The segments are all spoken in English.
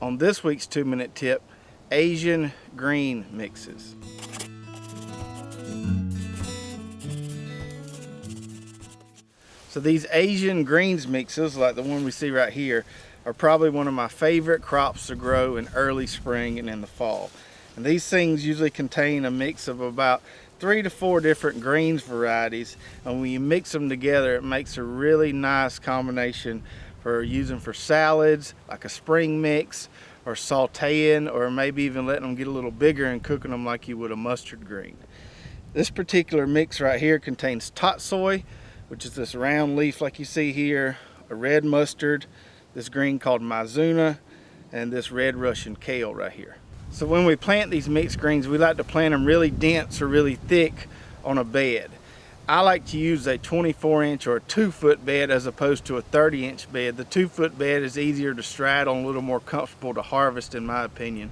on this week's 2-minute tip, Asian green mixes. So these Asian greens mixes, like the one we see right here, are probably one of my favorite crops to grow in early spring and in the fall. And these things usually contain a mix of about 3 to 4 different greens varieties, and when you mix them together it makes a really nice combination for using for salads, like a spring mix, or sauteing, or maybe even letting them get a little bigger and cooking them like you would a mustard green. This particular mix right here contains tatsoi, which is this round leaf like you see here, a red mustard, this green called mizuna, and this red Russian kale right here. So when we plant these mixed greens, we like to plant them really dense or really thick on a bed. I like to use a 24-inch or a 2-foot bed as opposed to a 30-inch bed. The 2-foot bed is easier to straddle and a little more comfortable to harvest in my opinion.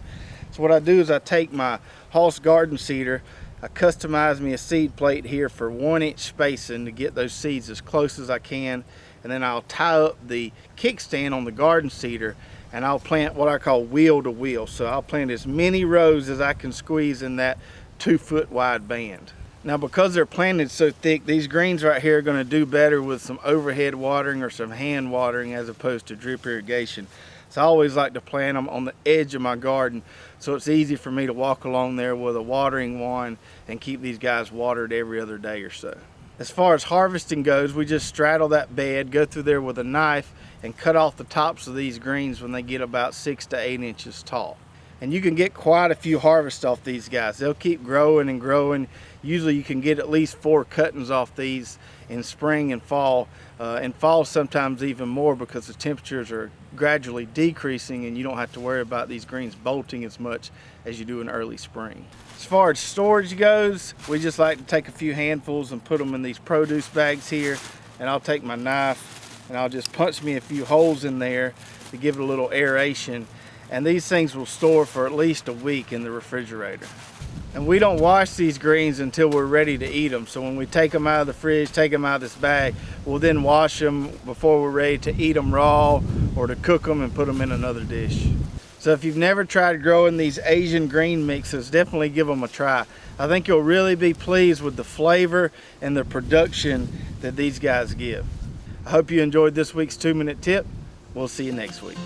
So what I do is I take my Hoss garden seeder, I customize me a seed plate here for 1-inch spacing to get those seeds as close as I can, and then I'll tie up the kickstand on the garden seeder and I'll plant what I call wheel to wheel. So I'll plant as many rows as I can squeeze in that 2-foot wide band. Now because they're planted so thick, these greens right here are going to do better with some overhead watering or some hand watering as opposed to drip irrigation. So I always like to plant them on the edge of my garden so it's easy for me to walk along there with a watering wand and keep these guys watered every other day or so. As far as harvesting goes, we just straddle that bed, go through there with a knife and cut off the tops of these greens when they get about 6 to 8 inches tall. And you can get quite a few harvests off these guys. They'll keep growing and growing. Usually you can get at least 4 cuttings off these in spring and fall. In fall sometimes even more because the temperatures are gradually decreasing and you don't have to worry about these greens bolting as much as you do in early spring. As far as storage goes, we just like to take a few handfuls and put them in these produce bags here, and I'll take my knife and I'll just punch me a few holes in there to give it a little aeration, and these things will store for at least a week in the refrigerator. And we don't wash these greens until we're ready to eat them. So when we take them out of the fridge, take them out of this bag, we'll then wash them before we're ready to eat them raw or to cook them and put them in another dish. So if you've never tried growing these Asian green mixes, definitely give them a try. I think you'll really be pleased with the flavor and the production that these guys give. I hope you enjoyed this week's 2-minute tip. We'll see you next week.